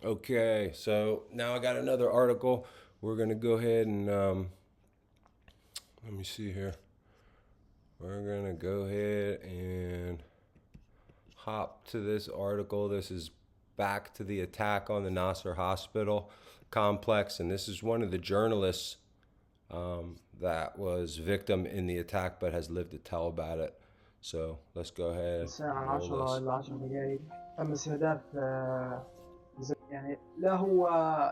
Okay, so now I got another article. We're gonna go ahead and let me see here. We're gonna go ahead and hop to this article. This is back to the attack on the Nasser Hospital complex, and this is one of the journalists that was victim in the attack but has lived to tell about it. So let's go ahead and الساعة roll 10 this. إلى 10 دقايق تم استهداف يعني لا هو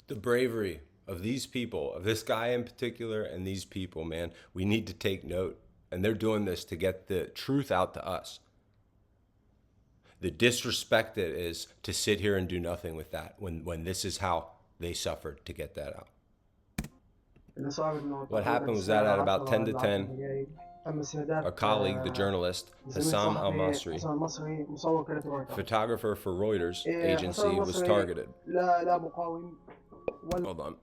The bravery of these people, of this guy in particular, and these people, man, we need to take note. And they're doing this to get the truth out to us. The disrespect it is to sit here and do nothing with that when this is how they suffered to get that out. الإصابة إنه What تقريبا happened was that at الساعة about 10 to 10 إلى 10 10, دقايق تم استهداف our colleague, the journalist, زميل Hassam صحفي al-Masri, حسن المصري مصور قناة رويترز. photographer for Reuters حسن agency, was المصري targeted. لا مقاوم ولا Hold on.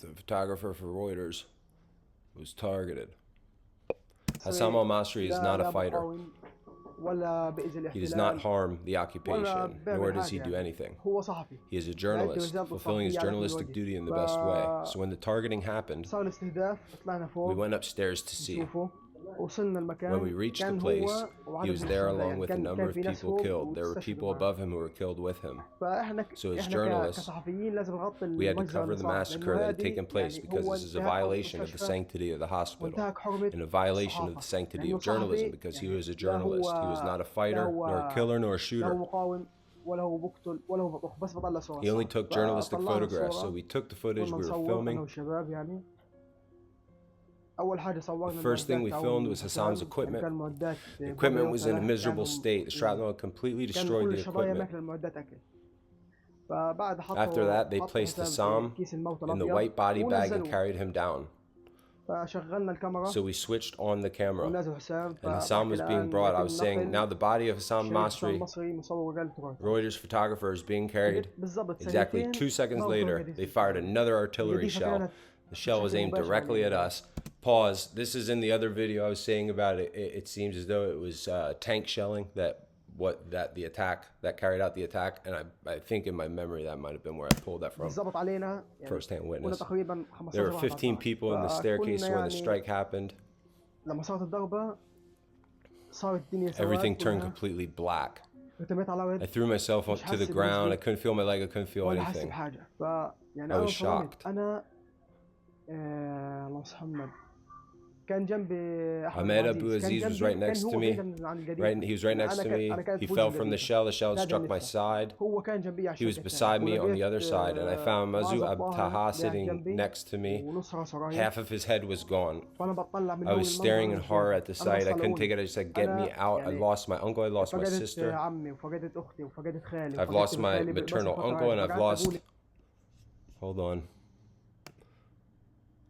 The photographer for Reuters was targeted. Hassam al-Masri is not a fighter. مقاوم ولا بإذن He does الاحتلال not harm the ولا occupation, بيعمل nor does حاجة he do يعني. anything. هو صحفي He is a journalist, fulfilling his journalistic duty in the best way. So when the targeting happened, صار الاستهداف طلعنا we فوق went upstairs to see. نشوفه وصلنا المكان. When we reached the كان place, هو he وعدد was من there الشهداء along يعني with a كان number of في ناس people فوق killed. There were people واستشهدوا معه. above him who were killed with him. فاحنا So as احنا journalists, كصحفيين لازم نغطي we had to المجزرة cover اللي the صار massacre لأنه that had هذه taken place يعني because هو this is a انتهاك حرمة violation of the المستشفى sanctity of the hospital وانتهاك حرمة and a violation of the الصحافة sanctity لأنه of journalism صحفي because he يعني was a لا journalist. He was not a fighter, nor a killer, nor a لا هو shooter. مقاوم ولا هو بقتل ولا هو بطخ بس بطلع صورة He only صار. took journalistic فطلعنا photographs. So الصورة we took the footage كنا we were نصور أنا filming. والشباب يعني. أول حاجة The صورنا first thing we المعدات filmed أو was Hassam's القتال يعني equipment. كان معدات The equipment was in a ثلاث miserable كانهم state. The يعني shrapnel had completely كان destroyed كل the الشظايا equipment. ماكلة المعدات أكل. فبعد After that, they حطوا placed حسام Hassam في كيس الموت in the الأبيض white body bag and ونزلوه. carried him down. فشغلنا الكاميرا So we switched on the camera. ونزل حسام. And Hassam was being الآن brought. I يتم was saying, نقل now the body of Hassam شهيد حسام Masri, المصري مصور قناة رويترز. Reuters photographer, is being carried. بالضبط Exactly ثانيتين 2 seconds ضربوا later, قنبلتين they في fired الجو. another artillery القذيفة shell. كانت The shell was بشكل aimed مباشر directly at على us. Pause. This is in the other video I was saying about it. It seems as though it was tank shelling that the attack that carried out the attack, and I think in my memory that might have been where I pulled that from. بالضبط علينا يعني First-hand كنا witness. تقريبا There 15 were 15 people in the staircase when the strike happened. لما صارت الضربة صارت الدنيا سواد Everything turned كلها. completely black. اعتمدت على I ود threw myself to the ground. I couldn't feel my leg. I couldn't feel ولا حاسس anything. بحاجة. فيعني I أنا was انصدمت. shocked. أنا الله محمد كان جنبي Ahmed Abu Aziz was right next to me. He was right next to me. He fell from the shell. The shell struck my side. هو كان جنبي على He was الشبكة beside me on the other ولقيت side, and I found Mazu معز Abtaha الطاهر sitting قاعد جنبي next to me. ونصها سرايا. Half of his head was gone. فأنا بطلع من I was أول staring in المنظر horror at the أنا sight. I couldn't أصلا take it. I just said, "Get me out!" I يعني lost my uncle. I lost my فقدت sister. عمي وفقدت أختي وفقدت خالي I've وفقدت lost my خالي بس maternal الفترة uncle, هاي. and I've فقعدت lost. أقول Hold on.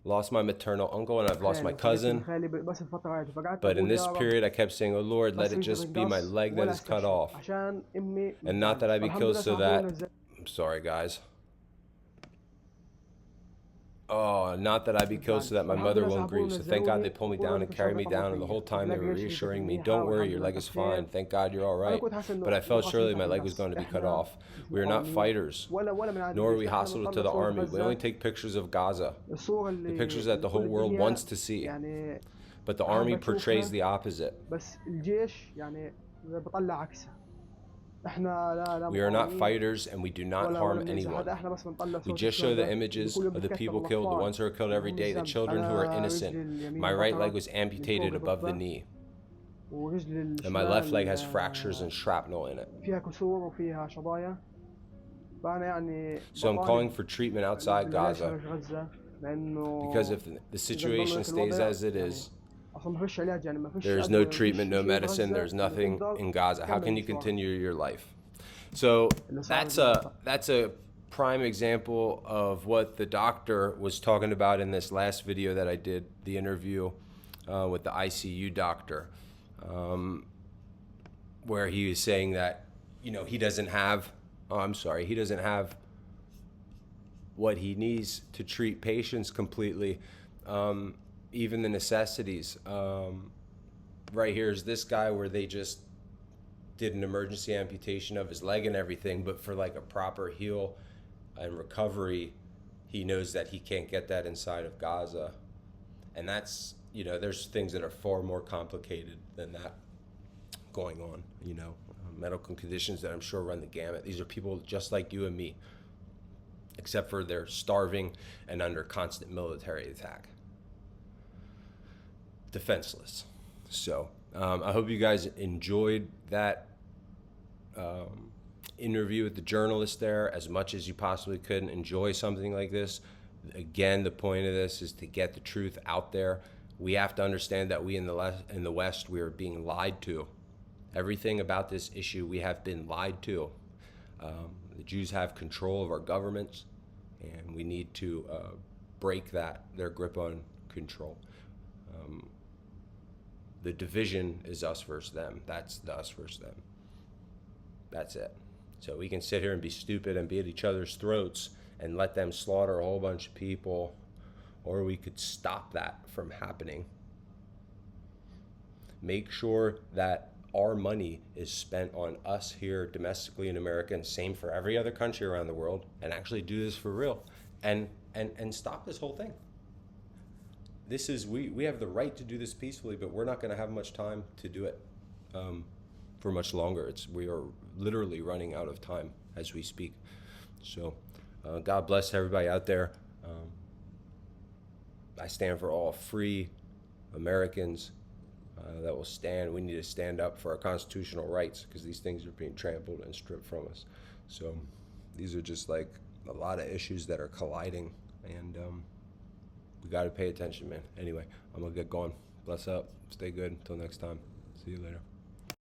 Lost my maternal uncle, and I've lost my خالي وفقدت cousin. خالي بس الفترة هاي. فقعدت But in أقول this يا رب period, I kept saying, "Oh Lord, let بس it أنت just be my تنقص leg that ولا is cut استشهد off." عشان أمي And not that I be والحمد killed لله so ساعدونا that. I'm sorry, guys. Oh, not that I be killed so that my mother won't grieve. So thank God they pulled me down and carried me down, and the whole time they were reassuring me, "Don't worry, your leg is fine. Thank God you're all right." But I felt surely my leg was going to be cut off. We are not fighters, nor are we hostile to the army. We only take pictures of Gaza, the pictures that the whole world wants to see. But the army portrays the opposite. بس الجيش يعني بطلع عكسه. We are not fighters, and we do not harm anyone. We just show the images of the people killed, the ones who are killed every day, the children who are innocent. My right leg was amputated above the knee, and my left leg has fractures and shrapnel in it. فيها كسور وفيها شظايا. فأنا يعني So I'm calling for treatment outside Gaza, لأنه because if the situation stays as it is, أصلا ما فيش علاج يعني ما فيش there is no treatment, no medicine, there's nothing in Gaza. How can you continue your life? So that's a prime example of what the doctor was talking about in this last video that I did, the interview with the ICU doctor, where he was saying that, he doesn't have what he needs to treat patients completely, even the necessities. Right here is this guy where they just did an emergency amputation of his leg and everything, but for like a proper heal and recovery, he knows that he can't get that inside of Gaza. And that's, there's things that are far more complicated than that going on, medical conditions that I'm sure run the gamut. These are people just like you and me, except for they're starving and under constant military attack. Defenseless. So I hope you guys enjoyed that interview with the journalist there as much as you possibly could. And enjoy something like this. Again, the point of this is to get the truth out there. We have to understand that we in the West, we are being lied to. Everything about this issue, we have been lied to. The Jews have control of our governments, and we need to break their grip on control. The division is us versus them. That's the us versus them. That's it. So we can sit here and be stupid and be at each other's throats and let them slaughter a whole bunch of people, or we could stop that from happening. Make sure that our money is spent on us here domestically in America, and same for every other country around the world, and actually do this for real and stop this whole thing. This is, we have the right to do this peacefully, but we're not going to have much time to do it for much longer. We are literally running out of time as we speak. So God bless everybody out there. I stand for all free Americans that will stand. We need to stand up for our constitutional rights, because these things are being trampled and stripped from us. So these are just like a lot of issues that are colliding, and we got to pay attention, man. Anyway, I'm going to get going. Bless up. Stay good. Until next time. See you later.